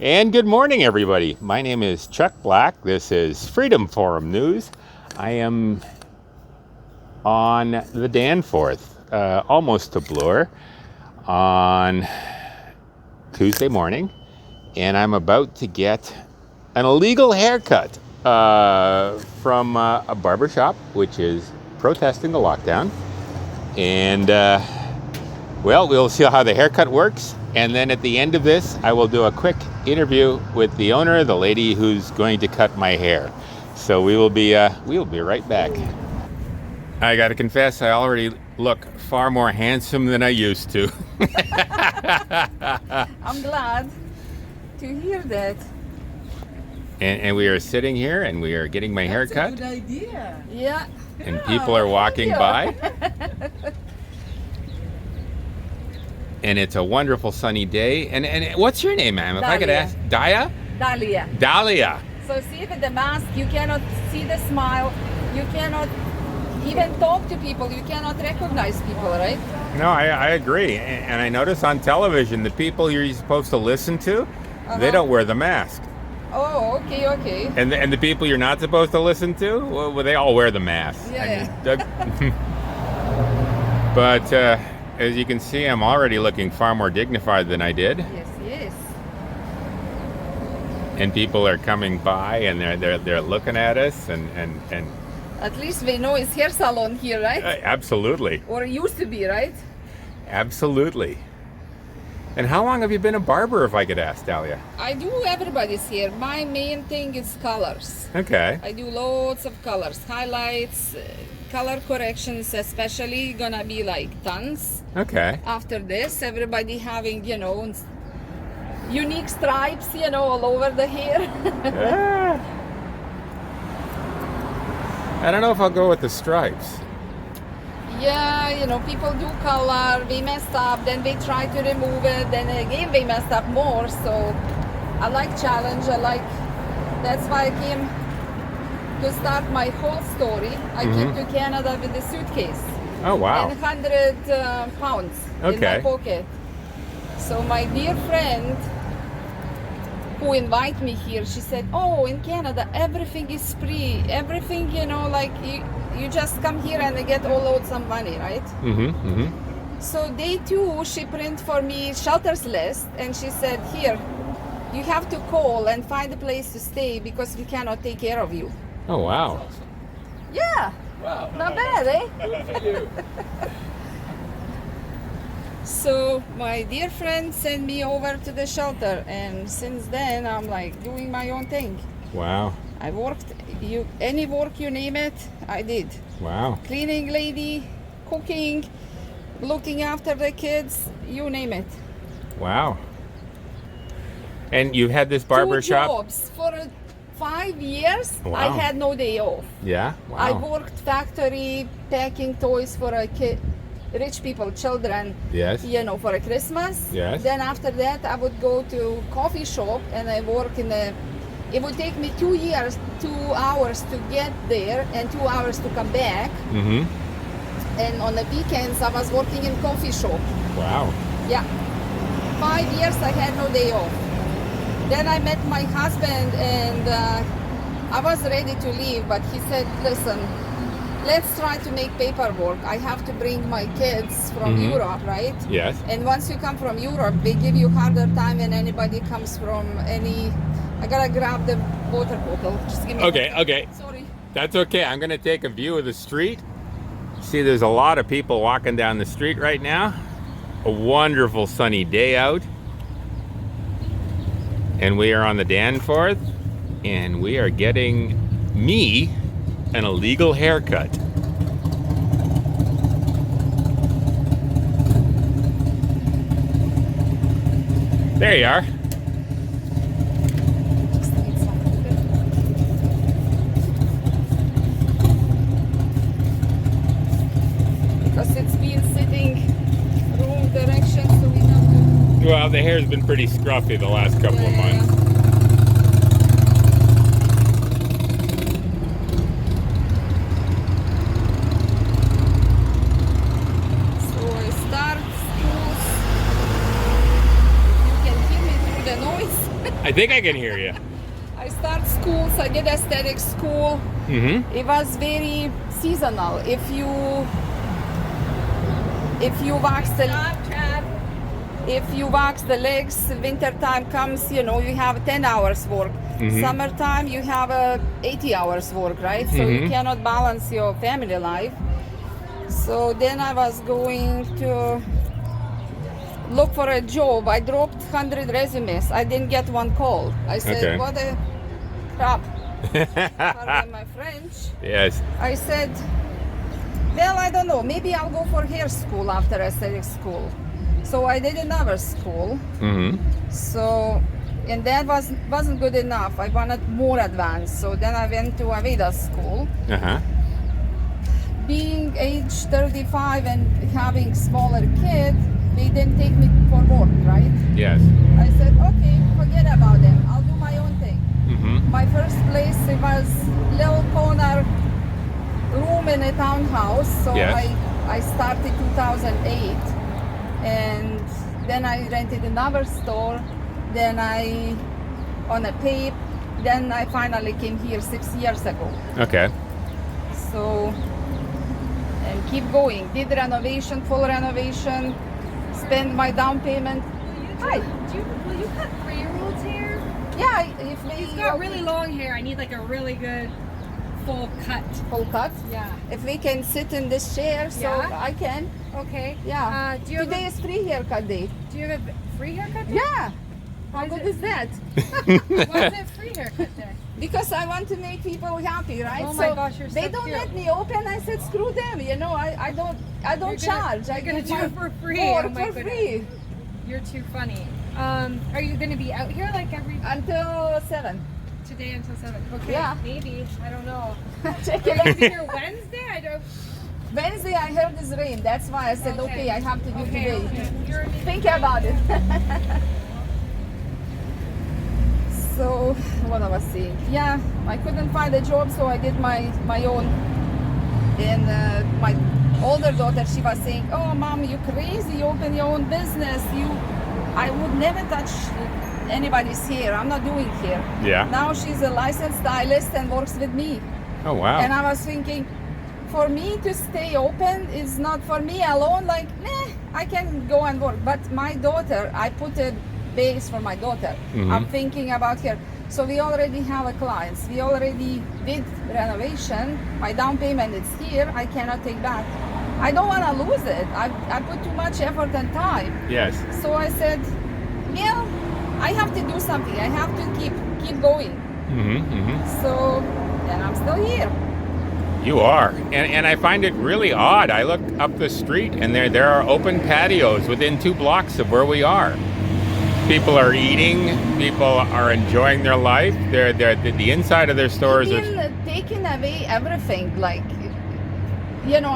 And good morning, everybody. My name is Chuck Black. This is Freedom Forum News. I am on the Danforth, almost to Bloor, on Tuesday morning, and I'm about to get an illegal haircut from a barbershop, which is protesting the lockdown. And well, we'll see how the haircut works. And then at the end of this, I will do a quick interview with the owner, the lady who's going to cut my hair. So we will be right back. I got to confess, I already look far more handsome than I used to. I'm glad to hear that. And we are sitting here and we are getting my hair cut. That's a good idea. Yeah. And people are walking by. And it's a wonderful sunny day. And what's your name, ma'am? If I could Dahlia. ask. Daya? Dahlia. Dahlia. So see with the mask, you cannot see the smile. You cannot even talk to people. You cannot recognize people, right? No, I agree. And I notice on television, the people you're supposed to listen to, they don't wear the mask. Oh, okay. And the people you're not supposed to listen to, well, they all wear the mask. Yeah. But as you can see, I'm already looking far more dignified than I did. Yes. And people are coming by and they're looking at us and At least we know it's hair salon here, right? absolutely. Or it used to be, right? Absolutely. And how long have you been a barber, if I could ask, Dahlia? I do everybody's hair. My main thing is colors. Okay. I do loads of colors, highlights, color corrections, especially gonna be like tons. Okay. After this, everybody having, unique stripes, all over the hair. I don't know if I'll go with the stripes. Yeah, people do color, we messed up, then they try to remove it, then again they messed up more. So I like challenge, that's why I came to start my whole story. I came to Canada with a suitcase. Oh, wow. And 100 pounds in my pocket. So my dear friend who invited me here, she said, oh, in Canada, everything is free. Everything, you just come here and get all loads of money, right? So day 2, she printed for me shelters list, and she said, here, you have to call and find a place to stay because we cannot take care of you. Oh, wow. Yeah. Wow. Not bad, eh? Good for you. So my dear friend sent me over to the shelter, and since then I'm doing my own thing. Wow. I worked, any work you name it, I did. Wow. Cleaning lady, cooking, looking after the kids, you name it. Wow. And you had this barber 2 shop? jobs for 5 years. Wow. I had no day off. Yeah? Wow. I worked factory packing toys for a kid, rich people, children. Yes. For a Christmas. Yes. Then after that, I would go to coffee shop and I work it would take me 2 hours to get there and 2 hours to come back. And on the weekends, I was working in coffee shop. Wow. Yeah. 5 years, I had no day off. Then I met my husband and I was ready to leave, but he said, listen, let's try to make paperwork. I have to bring my kids from Europe, right? Yes. And once you come from Europe, they give you harder time than anybody comes from any... I gotta grab the water bottle. Just give me Okay. Sorry. That's okay. I'm going to take a view of the street. See, there's a lot of people walking down the street right now. A wonderful sunny day out. And we are on the Danforth, and we are getting me an illegal haircut. There you are. Just need some water. Because it's been sitting wrong direction, so we have to... Well, the hair's been pretty scruffy the last couple of months. So I start schools. You can hear me through the noise. I think I can hear you. I start schools. I did aesthetic school. Mm-hmm. It was very seasonal. If you wax the legs, winter time comes, you have 10 hours work. Mhm. Summertime you have 80 hours work, right? So you Mhm. cannot balance your family life. So then I was going to look for a job. I dropped 100 resumes. I didn't get one call. I said, Okay. what a crap. Pardon my French. Yes. I said, well, I don't know. Maybe I'll go for hair school after aesthetic school. So I did another school. Mm-hmm. So, and that wasn't good enough. I wanted more advanced. So then I went to Aveda school. Uh-huh. Being age 35 and having smaller kid, they didn't take me for work, right? Yes. I said, okay, forget about them. I'll do my own thing. Mm-hmm. My first place, it was little corner room in a townhouse. So Yes. I started 2008, and then I rented another store. Then I on a tape. Then I finally came here 6 years ago. Okay. So and keep going. Did renovation, full renovation. Spend my down payment. Hi. Will you cut 3-year-old's hair? Yeah, if He's we got really long hair. I need like a really good full cut. full cut. Yeah. If we can sit in this chair, so Yeah. I can. Okay. Yeah. Do you have Today is free haircut day. do you have a free haircut day? Yeah. How is good it- is that? Why is it free haircut day? Because I want to make people happy, right? Oh my gosh, you're they so don't cute. let me open. I said, screw them. I don't You're gonna- charge. I you're gonna give do my it for free. work Oh my for goodness. free You're too funny. Are you gonna be out here like every until 7. today until 7? Okay. Yeah. Maybe. I don't know. Check Are it you gonna out. be here Wednesday? I don't. Wednesday I heard this rain. That's why I said, okay, I have to do Okay. today. Okay. You're amazing. Think about it. So what I was saying, yeah, I couldn't find a job, so I did my own. And my older daughter, she was saying, "Oh, mom, you crazy? You open your own business? I would never touch anybody's hair. I'm not doing hair." Yeah. Now she's a licensed stylist and works with me. Oh, wow. And I was thinking, for me to stay open is not for me alone. Like, I can go and work. But my daughter, I put a base for my daughter. Mhm. I'm thinking about her. So we already have a clients. We already did renovation. My down payment is here. I cannot take back. I don't want to lose it. I put too much effort and time. Yes. So I said, yeah, I have to do something. I have to keep going. Mm-hmm. Mm-hmm. So, and I'm still here. You are. And I find it really odd. I look up the street and there are open patios within 2 blocks of where we are. People are eating. People are enjoying their life. The inside of their stores is. Been taking away everything. Like,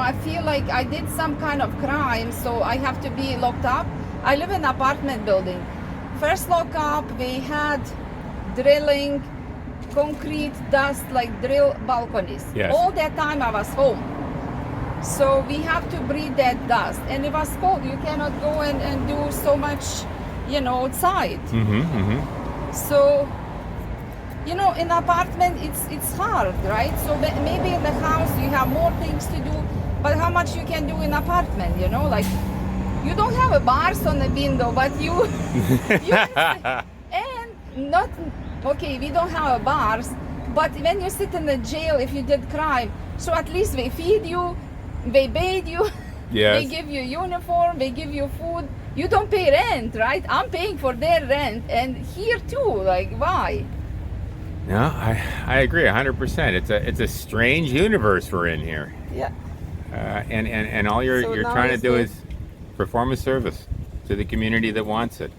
I feel like I did some kind of crime, so I have to be locked up. I live in an apartment building. First lockup, we had drilling, concrete, dust, like drill balconies. Yes. All that time I was home. So we have to breathe that dust. And it was cold. You cannot go and do so much, outside. Mm-hmm. Mm-hmm. So, in apartment, it's hard, right? So maybe in the house you have more things to do, but how much you can do in apartment, like you don't have a bars on the window, but you and not, okay, we don't have a bars, but when you sit in the jail, if you did crime, so at least they feed you, they bathe you, Yes. they give you uniform, they give you food. You don't pay rent, right? I'm paying for their rent, and here too. Like, why? No, I agree 100%. It's a strange universe we're in here. Yeah. And all you're So now trying to is do the- is perform a service to the community that wants it.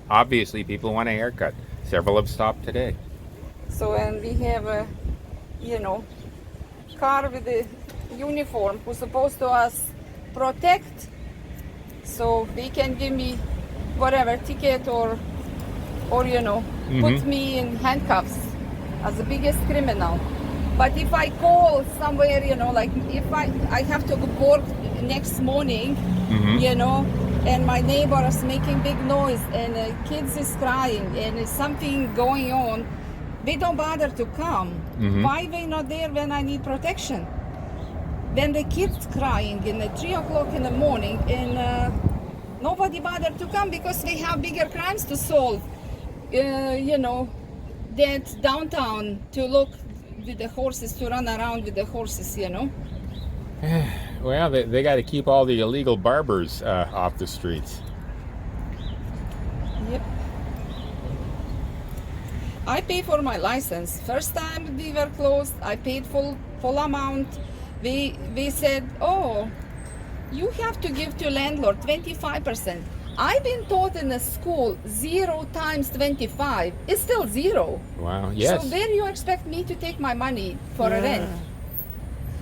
Obviously, people want a haircut. Several have stopped today. So, and we have a, car with a uniform who's supposed to us protect. So they can give me whatever ticket or put me in handcuffs as the biggest criminal. But if I call somewhere, like if I have to work next morning, Mhm. and my neighbor is making big noise, and kids is crying, and there's something going on, they don't bother to come. Why they not there when I need protection? Then the kids crying in the 3 o'clock in the morning, and nobody bothered to come because they have bigger crimes to solve. You know, that downtown to look with the horses, to run around with the horses, you know. Well, they got to keep all the illegal barbers off the streets. Yep. I pay for my license. First time we were closed, I paid full amount. They said, oh, you have to give to landlord 25%. I've been taught in the school 0 times 25 is still 0. Wow. Yes. So where you expect me to take my money for a rent?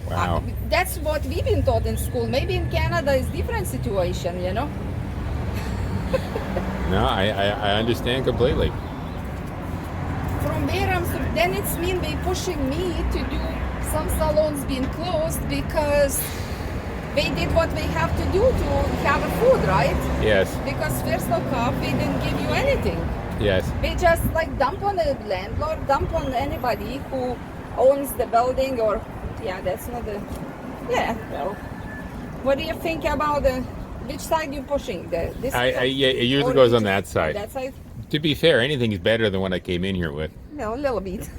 Wow. That's what we've been taught in school. Maybe in Canada is different situation, you know. No, I understand completely. From where then it's mean they pushing me to do some salons being closed because they did what they have to do to have a food, right? Yes. Because first off, they didn't give you anything. Yes. They just like dump on the landlord, dump on anybody who owns the building, or that's not the well. What do you think about which side you pushing? This It usually or goes on that side. That side? To be fair, anything is better than what I came in here with. No, a little bit.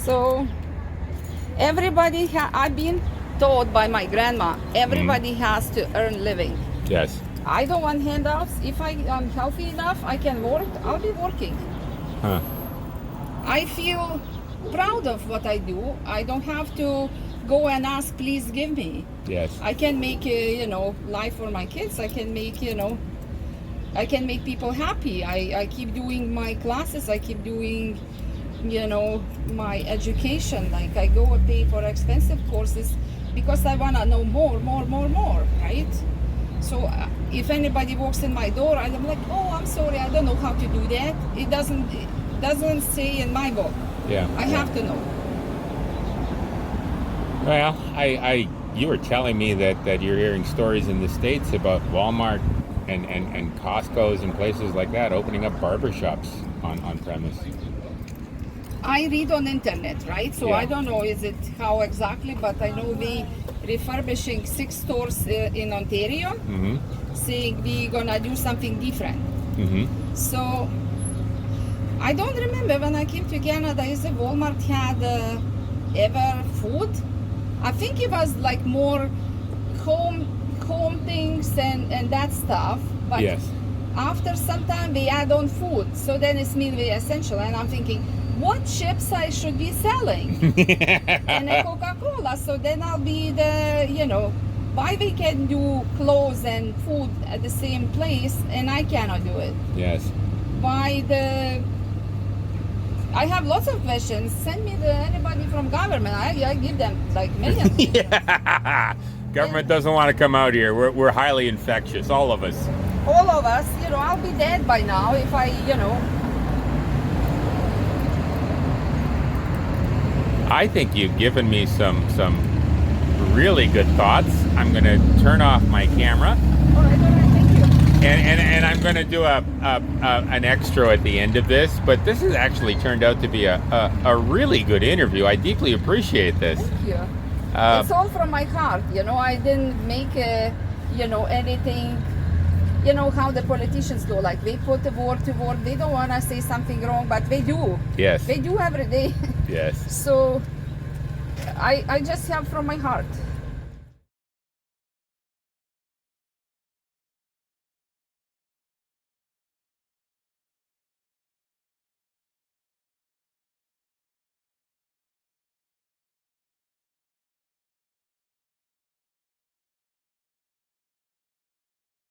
So everybody, I've been told by my grandma, everybody has to earn living. Yes. I don't want handouts. If I'm healthy enough, I can work, I'll be working. Huh. I feel proud of what I do. I don't have to go and ask, please give me. Yes. I can make, life for my kids. I can make, I can make people happy. I keep doing my classes. I keep doing, my education. Like I go and pay for expensive courses because I want to know more, right? So if anybody walks in my door, I'm like, oh, I'm sorry, I don't know how to do that. It doesn't say in my book. Yeah. I have to know. Well, you were telling me that you're hearing stories in the States about Walmart and Costco's and places like that opening up barbershops on premise. I read on internet, right? So Yeah. I don't know is it how exactly, but I know we refurbishing 6 stores in Ontario, saying we're gonna do something different. So I don't remember when I came to Canada, is the Walmart had ever food? I think it was like more home things and that stuff. But Yes. after some time they add on food, so then it's really essential. And I'm thinking, what chips I should be selling? And a Coca-Cola. So then I'll be why they can do clothes and food at the same place and I cannot do it? Yes. Why I have lots of questions. Send me anybody from government. I give them like millions. Government doesn't want to come out here. We're highly infectious, all of us. All of us, I'll be dead by now if I, I think you've given me some really good thoughts. I'm going to turn off my camera. All right, thank you. And I'm going to do an extra at the end of this, but this has actually turned out to be a really good interview. I deeply appreciate this. Thank you. It's all from my heart, I didn't make anything, how the politicians do, like they put the word to word, they don't want to say something wrong, but they do. Yes. They do every day. Yes. So I just have from my heart.